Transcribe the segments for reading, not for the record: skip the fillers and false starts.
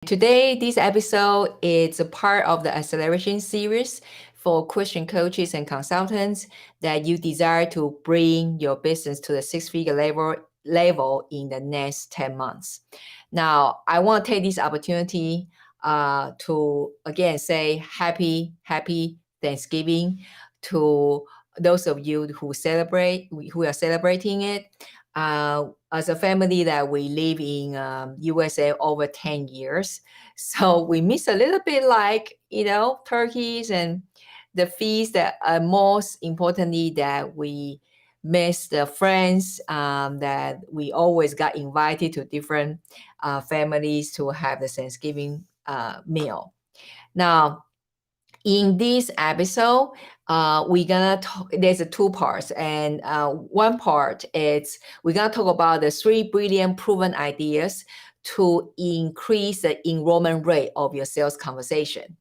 Today, this episode is a part of the acceleration series for Christian coaches and consultants that you desire to bring your business to the six-figure level in the next 10 months. Now, I want to take this opportunity to again say happy Thanksgiving to those of you who are celebrating it. As a family that we live in USA over 10 years. So we miss a little bit like, turkeys and the feast that most importantly that we miss the friends that we always got invited to different families to have the Thanksgiving meal. Now, in this episode, we're gonna talk. There's two parts, and one part is we're gonna talk about the 3 brilliant proven ideas to increase the enrollment rate of your sales conversation.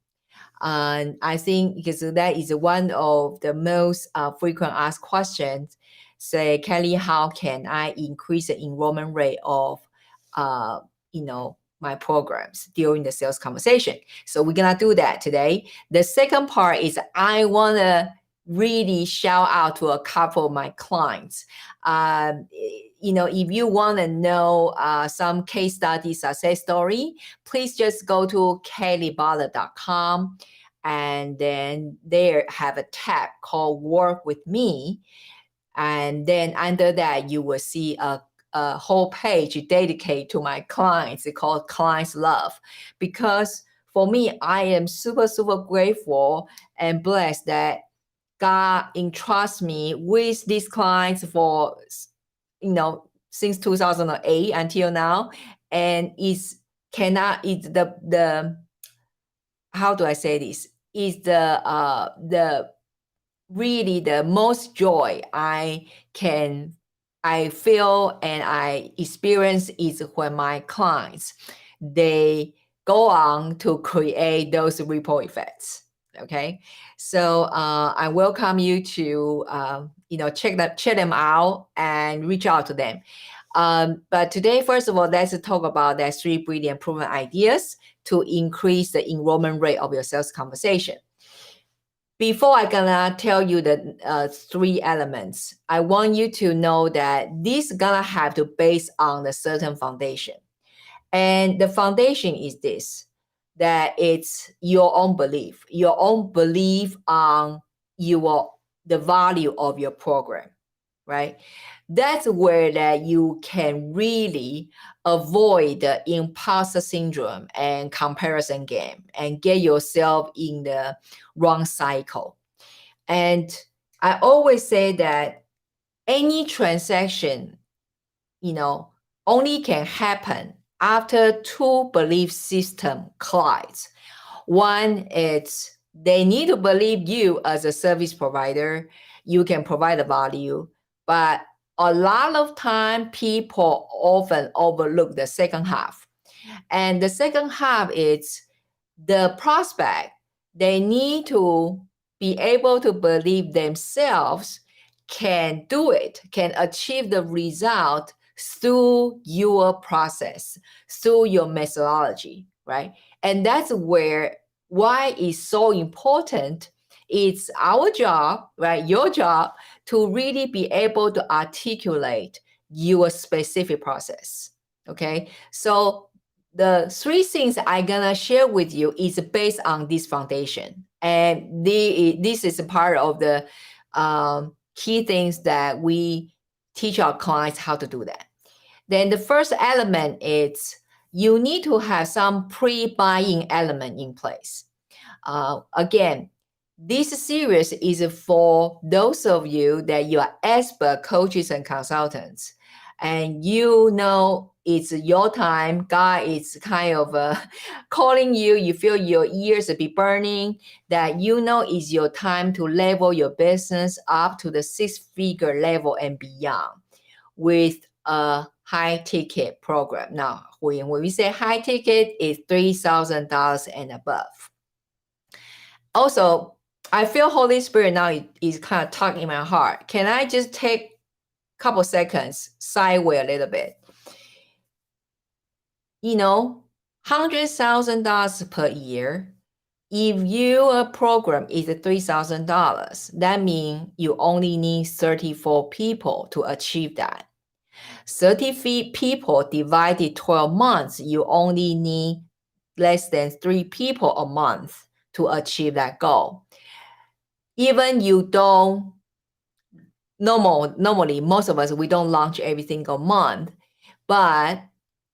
And I think because that is one of the most frequent asked questions. Say, Kelly, how can I increase the enrollment rate of, my programs during the sales conversation? So we're gonna do that today. The second part is I wanna really shout out to a couple of my clients. If you want to know some case study success story, please just go to kellybutler.com and then there have a tab called Work With Me. And then under that, you will see a whole page dedicated to my clients. It's called Clients Love. Because for me, I am super, super grateful and blessed that God entrusts me with these clients for, since 2008 until now. And how do I say this? Is the really the most joy I feel and I experience is when my clients, they go on to create those ripple effects. Okay, so I welcome you to check them out and reach out to them. But today, first of all, let's talk about the 3 brilliant proven ideas to increase the enrollment rate of your sales conversation. Before I'm gonna tell you the 3 elements, I want you to know that this gonna have to base on a certain foundation. And the foundation is this, that it's your own belief on the value of your program, right? That's where that you can really avoid the imposter syndrome and comparison game and get yourself in the wrong cycle. And I always say that any transaction, only can happen after 2 belief system collides. One is they need to believe you as a service provider, you can provide the value, but a lot of time people often overlook the second half. And the second half is the prospect, they need to be able to believe themselves can do it, can achieve the result through your process, through your methodology, right? And that's why it's so important. It's our job, right? Your job to really be able to articulate your specific process. Okay. So the 3 things I'm gonna share with you is based on this foundation. And this is a part of the key things that we teach our clients how to do that. Then the first element is you need to have some pre-buying element in place. Again, this series is for those of you that you are expert coaches and consultants, and it's your time. God is kind of calling you. You feel your ears be burning, that it's your time to level your business up to the 6-figure level and beyond with a high ticket program. Now, when we say high ticket, it's $3,000 and above. Also, I feel Holy Spirit now is kind of tugging in my heart. Can I just take a couple seconds, sideways a little bit? $100,000 per year. If your program is $3,000, that means you only need 34 people to achieve that. 30 people divided 12 months, you only need less than 3 people a month to achieve that goal. Even you don't, normally, most of us, we don't launch every single month, but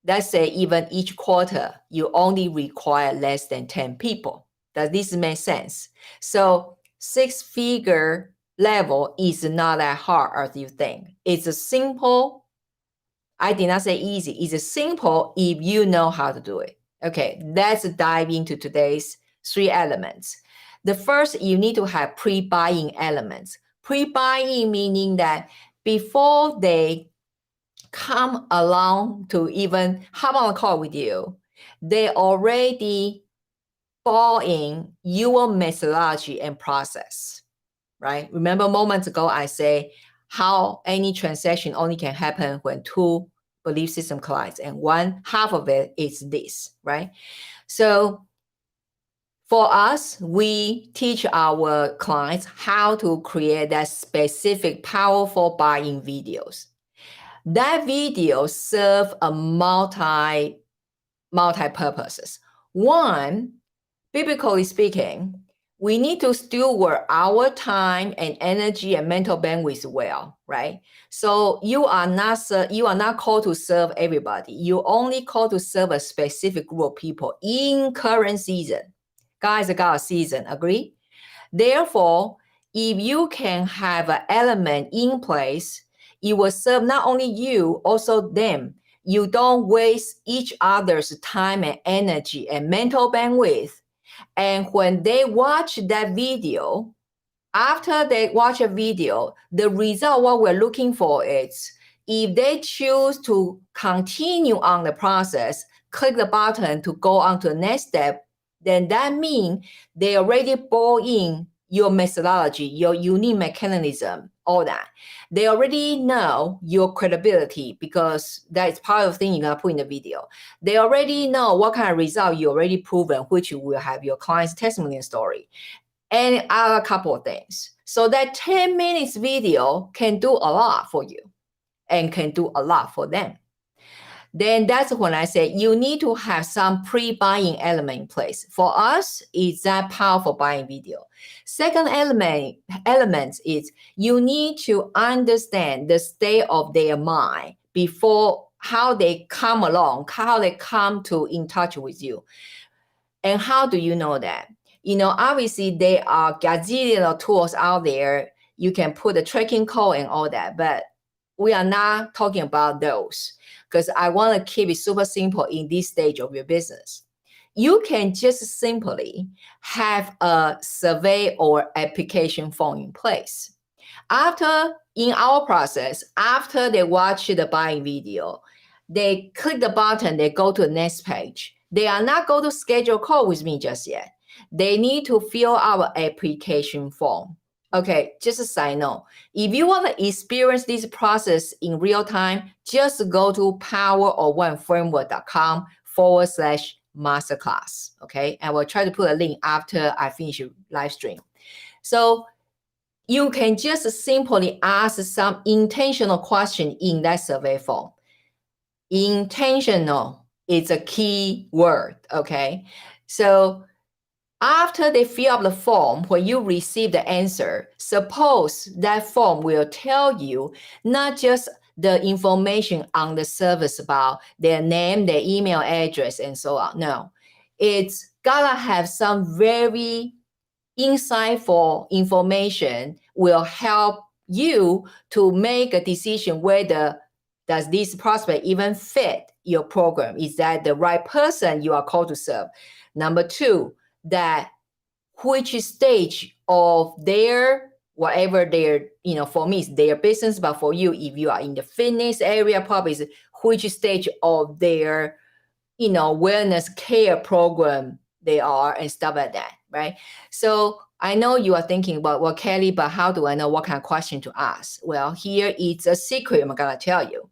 let's say even each quarter, you only require less than 10 people. Does this make sense? So 6-figure level is not that hard as you think. It's a simple, I did not say easy, it's simple if you know how to do it. Okay, let's dive into today's 3 elements. The first, you need to have pre-buying elements. Pre-buying meaning that before they come along to even hop on a call with you, they already bought in your methodology and process, right? Remember moments ago, I say how any transaction only can happen when 2 belief system collides, and one half of it is this, right? So for us, we teach our clients how to create that specific powerful buying videos. That video serve a multi-purposes. One, biblically speaking, we need to steward our time and energy and mental bandwidth well, right? So you are not called to serve everybody. You only called to serve a specific group of people in current season. Guys, got a season, agree? Therefore, if you can have an element in place, it will serve not only you, also them. You don't waste each other's time and energy and mental bandwidth. And when they watch that video, after they watch a video, the result, what we're looking for is if they choose to continue on the process, click the button to go on to the next step, then that means they already bought in your methodology, your unique mechanism, all that. They already know your credibility because that is part of the thing you're going to put in the video. They already know what kind of result you already proven, which will have your client's testimonial story and other couple of things. So that 10 minutes video can do a lot for you and can do a lot for them. Then that's when I say you need to have some pre-buying element in place. For us, it's that powerful buying video. Second element is you need to understand the state of their mind before how they come along, how they come to in touch with you. And how do you know that? Obviously there are gazillion of tools out there. You can put a tracking code and all that, but we are not talking about those because I want to keep it super simple in this stage of your business. You can just simply have a survey or application form in place. In our process, after they watch the buying video, they click the button, they go to the next page. They are not going to schedule a call with me just yet. They need to fill our application form. Okay, just a side note. If you want to experience this process in real time, just go to powerofoneFramework.com/masterclass. Okay, and we'll try to put a link after I finish the live stream. So you can just simply ask some intentional question in that survey form. Intentional is a key word, okay? So after they fill up the form, when you receive the answer, suppose that form will tell you not just the information on the service about their name, their email address, and so on. No, it's gotta have some very insightful information will help you to make a decision whether does this prospect even fit your program? Is that the right person you are called to serve? Number 2, that which stage of their, whatever their, for me, it's their business, but for you, if you are in the fitness area, probably is which stage of their, wellness care program they are and stuff like that, right? So I know you are thinking about, well, Kelly, but how do I know what kind of question to ask? Well, here it's a secret I'm going to tell you.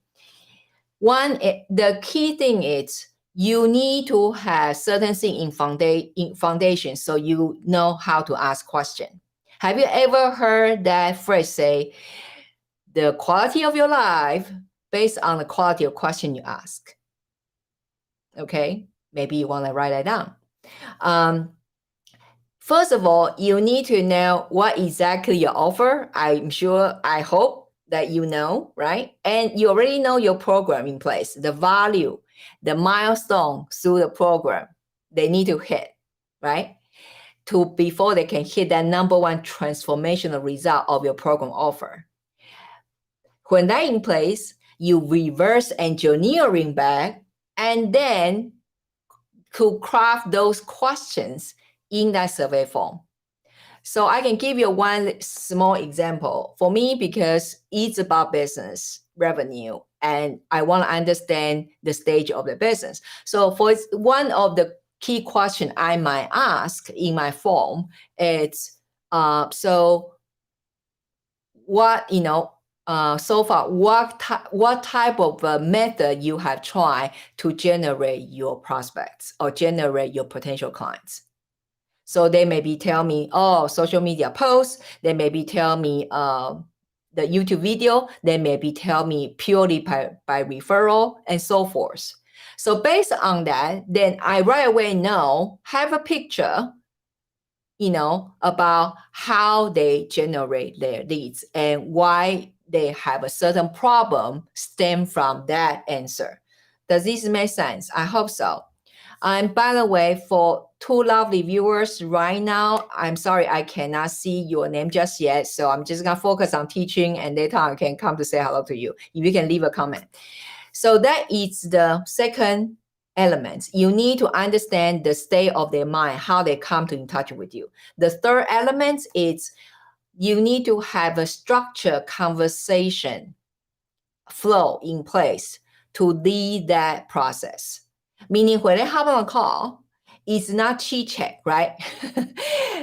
One, the key thing is you need to have certain thing in foundation so you know how to ask question. Have you ever heard that phrase say, the quality of your life based on the quality of question you ask? Okay, maybe you want to write that down. First of all, you need to know what exactly you offer. I'm sure, I hope that you know, right? And you already know your program in place, the value, the milestone through the program they need to hit, right? Before they can hit that number one transformational result of your program offer. When that in place, you reverse engineering back and then to craft those questions in that survey form. So I can give you one small example. For me, because it's about business revenue and I want to understand the stage of the business. So for one of the key question I might ask in my form, it's so what, so far, what type of method you have tried to generate your prospects or generate your potential clients? So they maybe tell me, oh, social media posts. They maybe tell me the YouTube video. They maybe tell me purely by referral and so forth. So based on that, then I right away have a picture, about how they generate their leads and why they have a certain problem stem from that answer. Does this make sense? I hope so. And by the way, for two lovely viewers right now, I'm sorry I cannot see your name just yet. So I'm just going to focus on teaching and later I can come to say hello to you. If you can leave a comment. So that is the second element. You need to understand the state of their mind, how they come to in touch with you. The third element is you need to have a structured conversation flow in place to lead that process. Meaning when they hop on a call, it's not chit chat, right?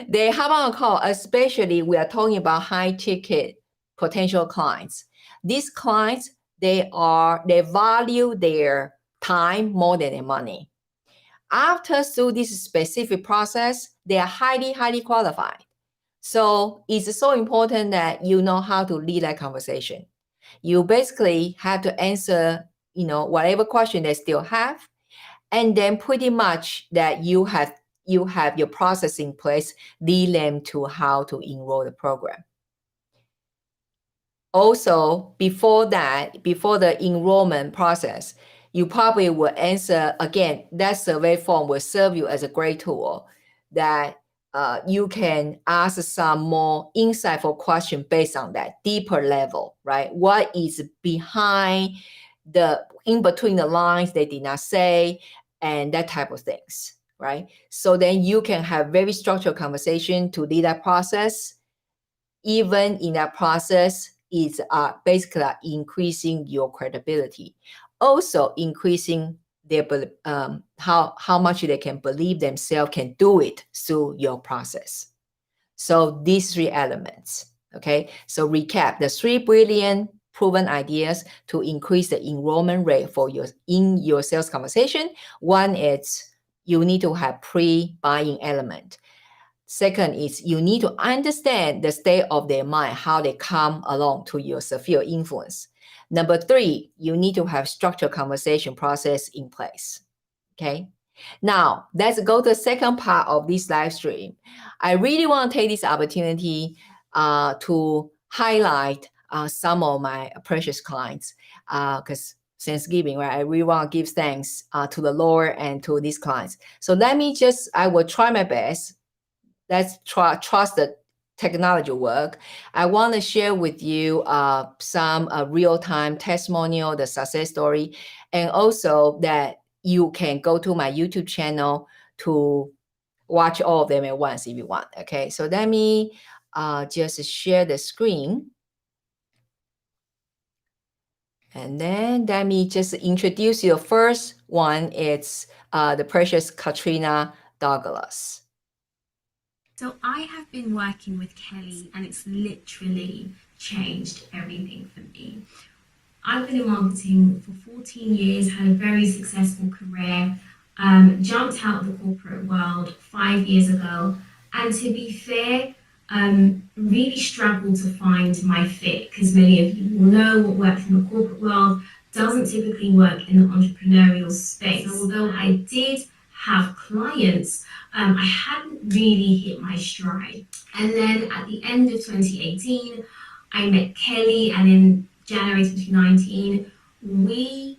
They hop on a call, especially we are talking about high ticket potential clients. These clients, they value their time more than their money. After through this specific process, they are highly, highly qualified. So it's so important that you know how to lead that conversation. You basically have to answer, whatever question they still have, and then pretty much that you have your process in place, lead them to how to enroll the program. Also, before the enrollment process, you probably will answer, again, that survey form will serve you as a great tool that you can ask some more insightful question based on that deeper level, right? What is behind in between the lines they did not say, and that type of things, right? So then you can have very structured conversation to lead that process. Even in that process, it's basically increasing your credibility. Also increasing their how much they can believe themselves can do it through your process. So these three elements, okay? So recap the 3 brilliant proven ideas to increase the enrollment rate in your sales conversation. One is you need to have pre-buying element. Second is you need to understand the state of their mind, how they come along to your sphere influence. Number 3, you need to have structured conversation process in place. Okay. Now let's go to the second part of this live stream. I really want to take this opportunity to highlight some of my precious clients because Thanksgiving, right? I really want to give thanks to the Lord and to these clients. So I will try my best. Let's trust the technology work. I want to share with you some real-time testimonial, the success story, and also that you can go to my YouTube channel to watch all of them at once if you want. Okay, so let me just share the screen. And then let me just introduce you. The first one, it's the precious Katrina Douglas. So I have been working with Kelly and it's literally changed everything for me. I've been in marketing for 14 years, had a very successful career, jumped out of the corporate world 5 years ago, and to be fair, really struggled to find my fit because many of you will know what works in the corporate world doesn't typically work in the entrepreneurial space. So although I did have clients, I hadn't really hit my stride. And then at the end of 2018, I met Kelly, and in January 2019, we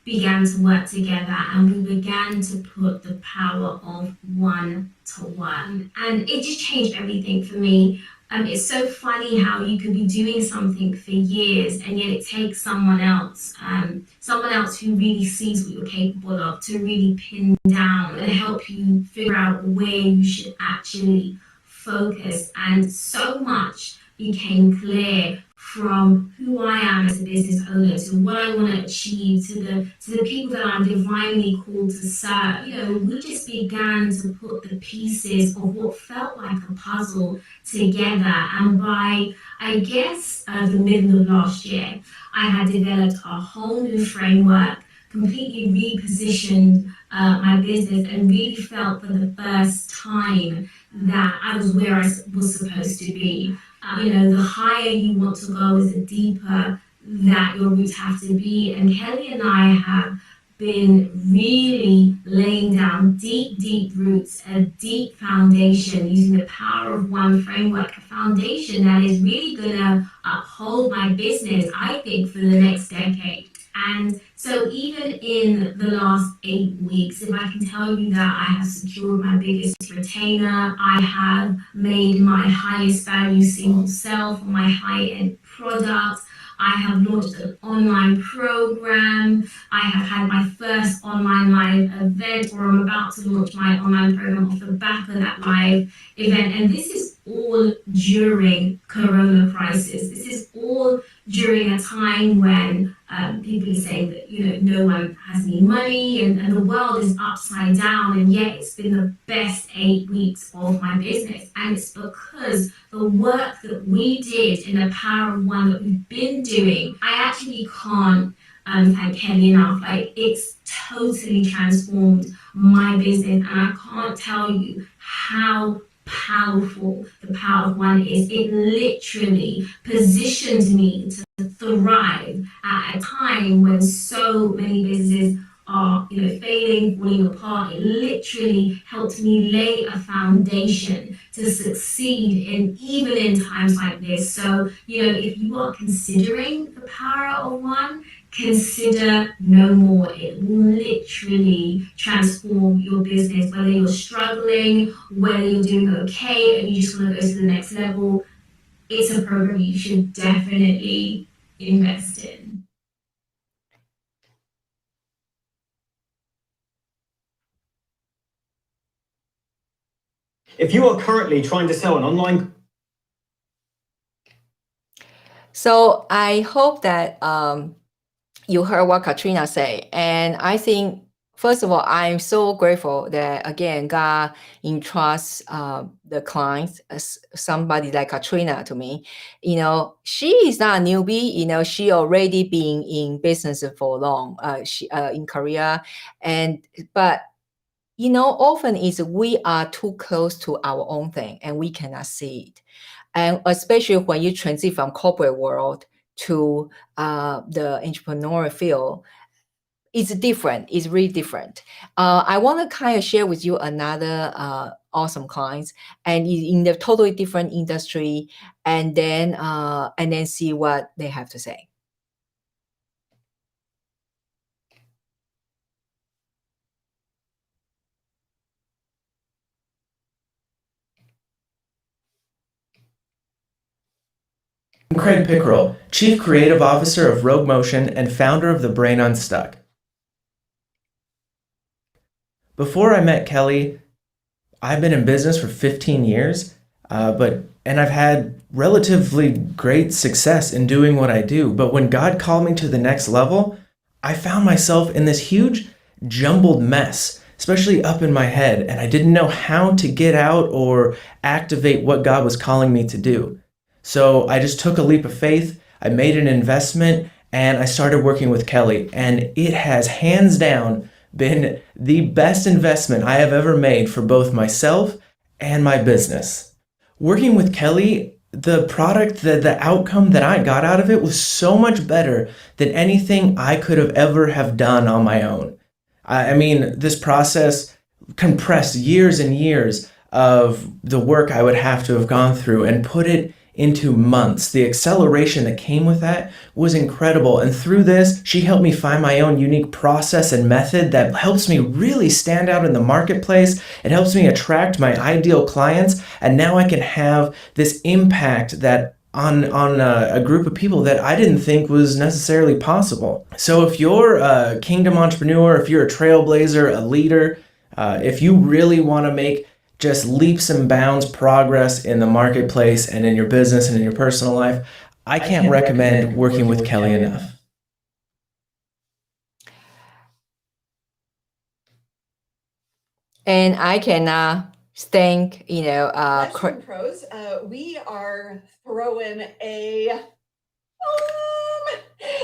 began to work together and we began to put the power of one to work. And it just changed everything for me. It's so funny how you could be doing something for years and yet it takes someone else who really sees what you're capable of to really pin down and help you figure out where you should actually focus. And so much became clear from who I am as a business owner to what I want to achieve to the people that I'm divinely called to serve. We just began to put the pieces of what felt like a puzzle together. And by, I guess, the middle of last year, I had developed a whole new framework, completely repositioned my business, and really felt for the first time that I was where I was supposed to be. The higher you want to go is the deeper that your roots have to be. And Kelly and I have been really laying down deep roots, a deep foundation, using the power of one framework, a foundation that is really going to uphold my business, I think, for the next decade. And so even in the last 8 weeks, if I can tell you that I have secured my biggest retainer, I have made my highest value single sell for my high-end products, I have launched an online program, I have had my first online live event, or I'm about to launch my online program off the back of that live event. And this is all during Corona crisis. This is all during a time when people are saying that no one has any money and the world is upside down, and yet it's been the best 8 weeks of my business. And it's because the work that we did in the power of one that we've been doing, I actually can't thank Kelly enough. It's totally transformed my business, and I can't tell you how powerful the power of one is. It literally positioned me to thrive at a time when so many businesses are failing, falling apart. It literally helped me lay a foundation to succeed even in times like this. So if you are considering the power of one, consider no more. It will literally transform your business, whether you're struggling, whether you're doing okay and you just want to go to the next level. It's a program you should definitely invest in. If you are currently trying to sell an online... So I hope that you heard what Katrina say. And I think, first of all, I'm so grateful that, again, God entrusts the clients, as somebody like Katrina to me. She is not a newbie. She already been in business for long, in Korea. But often is we are too close to our own thing and we cannot see it. And especially when you transit from corporate world to the entrepreneurial field, it's different. It's really different. I want to kind of share with you another awesome clients, and in the totally different industry, and then see what they have to say. I'm Craig Pickerel, Chief Creative Officer of Rogue Motion and founder of The Brain Unstuck. Before I met Kelly, I've been in business for 15 years, and I've had relatively great success in doing what I do. But when God called me to the next level, I found myself in this huge jumbled mess, especially up in my head, and I didn't know how to get out or activate what God was calling me to do. So I just took a leap of faith, I made an investment, and I started working with Kelly, and it has hands down been the best investment I have ever made for both myself and my business. Working with Kelly, the product, the outcome that I got out of it was so much better than anything I could have done on my own. I mean, this process compressed years and years of the work I would have to have gone through and put it into months. The acceleration that came with that was incredible. And through this, she helped me find my own unique process and method that helps me really stand out in the marketplace. It helps me attract my ideal clients. And now I can have this impact that on a group of people that I didn't think was necessarily possible. So if you're a kingdom entrepreneur, if you're a trailblazer, a leader, if you really want to make just leaps and bounds progress in the marketplace and in your business and in your personal life, I can't recommend working with Kelly enough. And I can thank, Let's Turn Pros. We are throwing a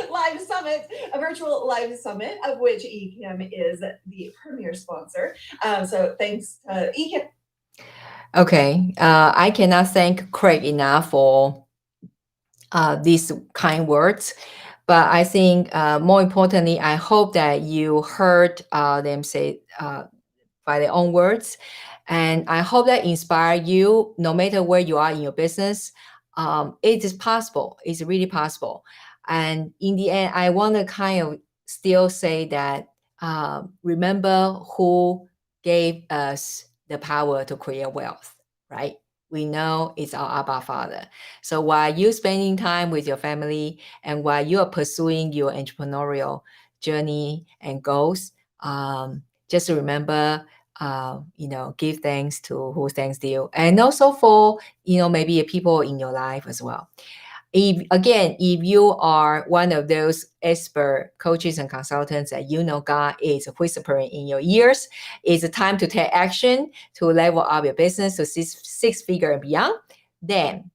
live summit, a virtual live summit, of which eCam is the premier sponsor. So thanks to eCam. Okay, I cannot thank Craig enough for these kind words, but I think more importantly, I hope that you heard them say by their own words, and I hope that inspire you. No matter where you are in your business, it is possible. It's really possible. And in the end, I want to kind of still say that remember who gave us the power to create wealth, right? We know it's our Abba Father. So while you're spending time with your family and while you are pursuing your entrepreneurial journey and goals, just remember, give thanks to who thanks you, and also for maybe people in your life as well. If you are one of those expert coaches and consultants that God is whispering in your ears, it's time to take action to level up your business to six figure and beyond, then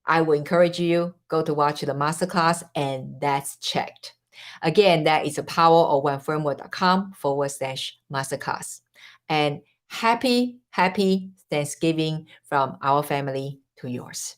I will encourage you go to watch the masterclass, and that's checked. Again, that is powerofoneframework.com/masterclass. And happy Thanksgiving from our family to yours.